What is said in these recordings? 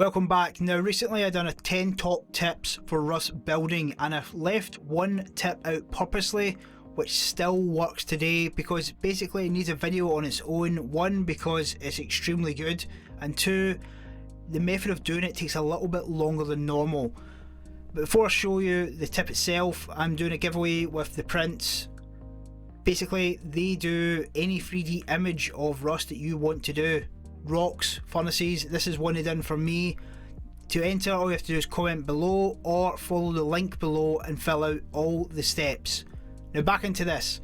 Welcome back. Now recently I done a 10 top tips for rust building, and I've left one tip out purposely which still works today because basically it needs a video on its own. One, because it's extremely good, and two, the method of doing it takes a little bit longer than normal. But before I show you the tip itself, I'm doing a giveaway with the prints. Basically they do any 3D image of rust that you want to do. Rocks, furnaces, this is one they done for me. To enter, all you have to do is comment below or follow the link below and fill out all the steps. Now back into this.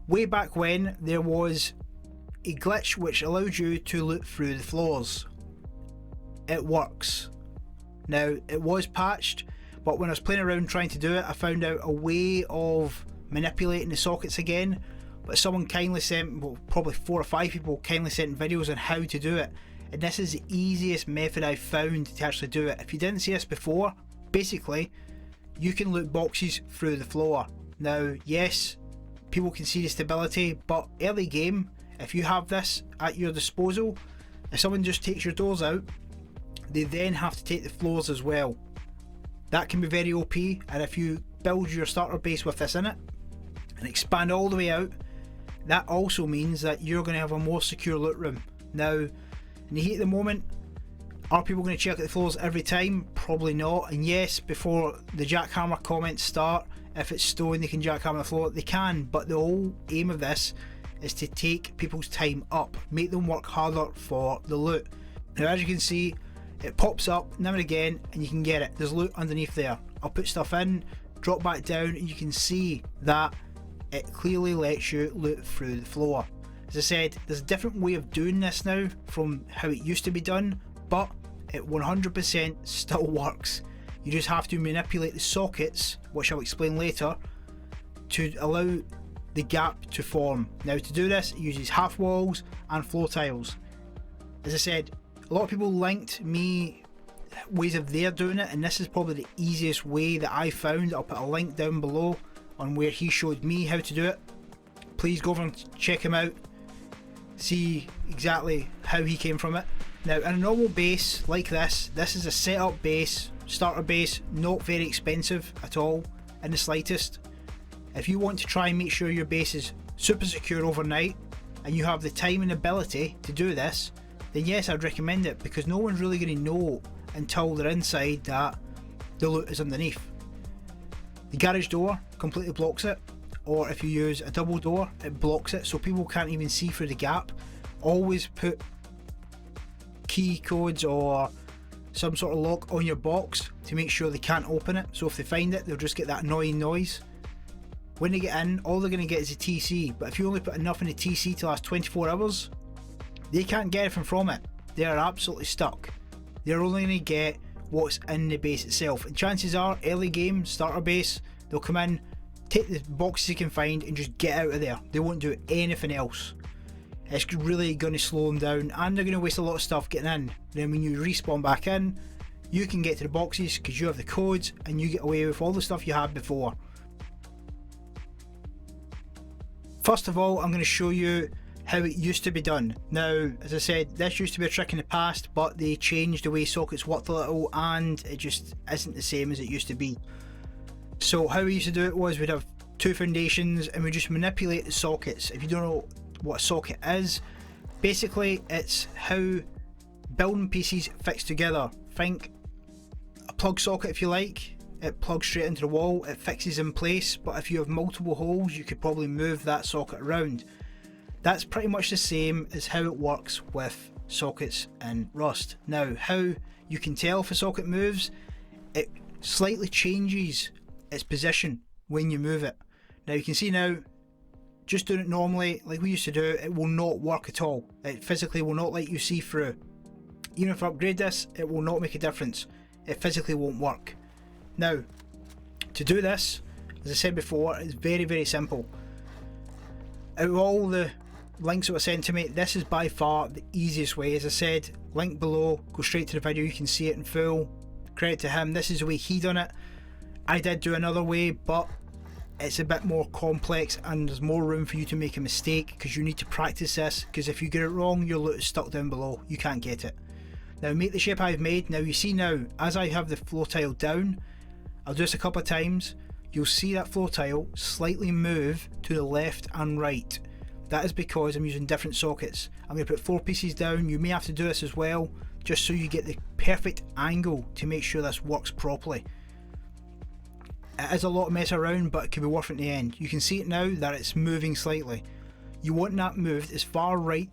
Way back when, there was a glitch which allowed you to look through the floors. It works. Now it was patched, but when I was playing around trying to do it, I found out a way of manipulating the sockets again. But someone kindly sent, well, probably 4 or 5 people kindly sent videos on how to do it, and this is the easiest method I've found to actually do it. If you didn't see this before, basically you can loot boxes through the floor. Now yes, people can see the stability, but early game, if you have this at your disposal, if someone just takes your doors out, they then have to take the floors as well. That can be very OP, and if you build your starter base with this in it and expand all the way out, that also means that you're going to have a more secure loot room. Now, in the heat of the moment, are people going to check out the floors every time? Probably not. And yes, before the jackhammer comments start, if it's stone they can jackhammer the floor, they can, but the whole aim of this is to take people's time up, make them work harder for the loot. Now as you can see, it pops up now and again and you can get it. There's loot underneath there. I'll put stuff in, drop back down, and you can see that it clearly lets you loot through the floor. As I said, there's a different way of doing this now from how it used to be done, but it 100% still works. You just have to manipulate the sockets, which I'll explain later, to allow the gap to form. Now to do this, it uses half walls and floor tiles. As I said, a lot of people linked me ways of their doing it, and this is probably the easiest way that I found. I'll put a link down below on where he showed me how to do it. Please go over and check him out, see exactly how he came from it. Now in a normal base like this is a setup base, starter base, not very expensive at all in the slightest. If you want to try and make sure your base is super secure overnight and you have the time and ability to do this, then yes, I'd recommend it, because no one's really going to know until they're inside that the loot is underneath. The garage door completely blocks it, or if you use a double door, it blocks it so people can't even see through the gap. Always put key codes or some sort of lock on your box to make sure they can't open it, so if they find it they'll just get that annoying noise. When they get in, all they're going to get is a TC, but if you only put enough in the TC to last 24 hours, they can't get anything from it. They are absolutely stuck. They're only going to get what's in the base itself, and chances are early game starter base, they'll come in, take the boxes they can find and just get out of there. They won't do anything else. It's really going to slow them down, and they're going to waste a lot of stuff getting in. Then when you respawn back in, you can get to the boxes because you have the codes and you get away with all the stuff you had before. First of all, I'm going to show you how it used to be done. Now, as I said, this used to be a trick in the past, but they changed the way sockets worked a little and it just isn't the same as it used to be. So how we used to do it was we'd have 2 foundations and we just manipulate the sockets. If you don't know what a socket is, basically it's how building pieces fix together. Think a plug socket if you like. It plugs straight into the wall, it fixes in place, but if you have multiple holes you could probably move that socket around. That's pretty much the same as how it works with sockets in Rust. Now, how you can tell if a socket moves, it slightly changes its position when you move it. Now you can see now, just doing it normally like we used to do, it will not work at all. It physically will not let you see through. Even if I upgrade this, it will not make a difference. It physically won't work. Now, to do this, as I said before, it's very simple. Out of all the links that were sent to me, this is by far the easiest way. As I said, link below, go straight to the video, you can see it in full. Credit to him, this is the way he done it. I did do another way, but it's a bit more complex and there's more room for you to make a mistake because you need to practice this, because if you get it wrong your loot is stuck down below, you can't get it. Now make the shape I've made. Now you see now, as I have the floor tile down, I'll do this a couple of times, you'll see that floor tile slightly move to the left and right. That is because I'm using different sockets. I'm going to put 4 pieces down. You may have to do this as well, just so you get the perfect angle to make sure this works properly. It is a lot of mess around, but it can be worth it in the end. You can see it now that it's moving slightly. You want that moved as far right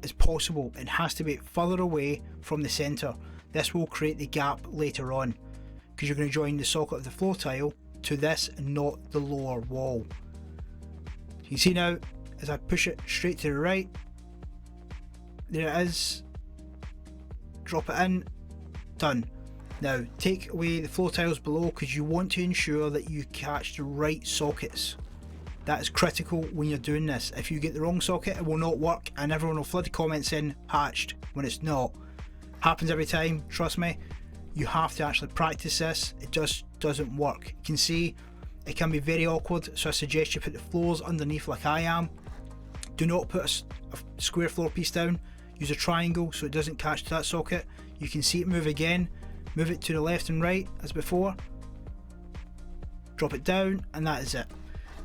as possible. It has to be further away from the centre. This will create the gap later on, because you're going to join the socket of the floor tile to this and not the lower wall. You can see now, as I push it straight to the right, there it is, drop it in, done. Now take away the floor tiles below, because you want to ensure that you catch the right sockets. That is critical when you're doing this. If you get the wrong socket, it will not work, and everyone will flood the comments in patched when it's not. Happens every time, trust me. You have to actually practice this. It just doesn't work. You can see it can be very awkward, so I suggest you put the floors underneath like I am. Do not put a square floor piece down. Use a triangle so it doesn't catch to that socket. You can see it move again. Move it to the left and right as before. Drop it down, and that is it.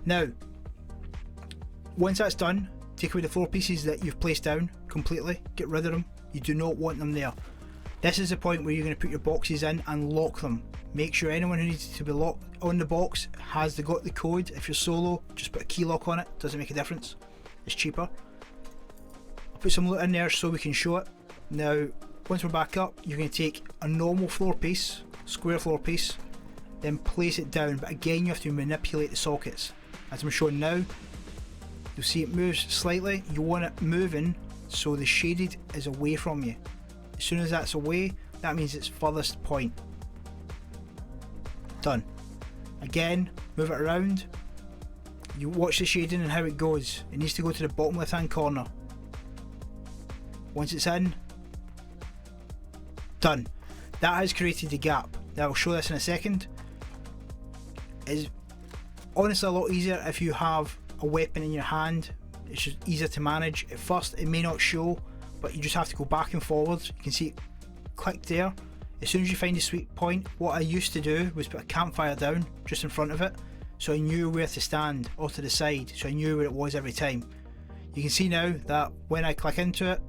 Now, once that's done, take away the floor pieces that you've placed down completely. Get rid of them. You do not want them there. This is the point where you're going to put your boxes in and lock them. Make sure anyone who needs to be locked on the box has got the code. If you're solo, just put a key lock on it. Doesn't make a difference. It's cheaper. I'll put some loot in there so we can show it. Now, once we're back up, you're going to take a normal floor piece, square floor piece, then place it down. But again, you have to manipulate the sockets. As I'm showing now, you'll see it moves slightly. You want it moving so the shaded is away from you. As soon as that's away, that means it's furthest point. Done. Again, move it around. You watch the shading and how it goes. It needs to go to the bottom left hand corner. Once it's in, done. That has created the gap. Now I'll show this in a second. It's honestly a lot easier if you have a weapon in your hand. It's just easier to manage. At first it may not show, but you just have to go back and forwards. You can see it clicked there. As soon as you find a sweet point, what I used to do was put a campfire down just in front of it, so I knew where to stand, or to the side, so I knew where it was every time. You can see now that when I click into it,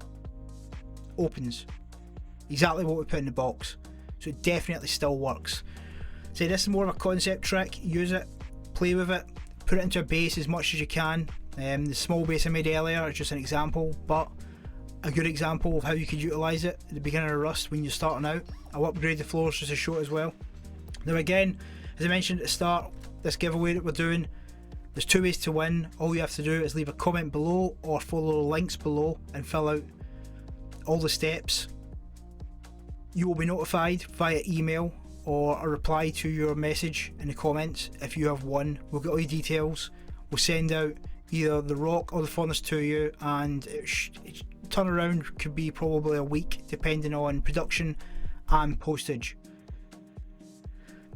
opens. Exactly what we put in the box. So it definitely still works. So this is more of a concept trick. Use it, play with it, put it into a base as much as you can. The small base I made earlier is just an example, but a good example of how you could utilise it at the beginning of Rust when you're starting out. I'll upgrade the floors just to show it as well. Now again, as I mentioned at the start, this giveaway that we're doing, there's 2 ways to win. All you have to do is leave a comment below or follow the links below and fill out all the steps. You will be notified via email or a reply to your message in the comments if you have won. We'll get all your details. We'll send out either the rock or the furnace to you, and turnaround could be probably a week depending on production and postage.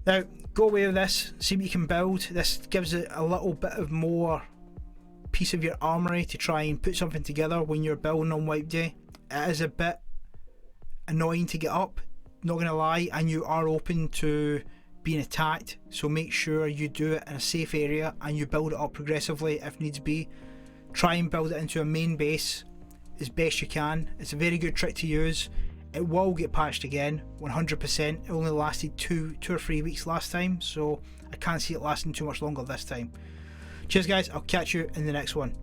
Now go away with this, see what you can build. This gives it a little bit of more piece of your armoury to try and put something together when you're building on wipe day. It is a bit annoying to get up, not gonna lie, and you are open to being attacked, so make sure you do it in a safe area and you build it up progressively if needs be. Try and build it into a main base as best you can. It's a very good trick to use. It will get patched again, 100%. It only lasted two or 3 weeks last time, so I can't see it lasting too much longer this time. Cheers guys, I'll catch you in the next one.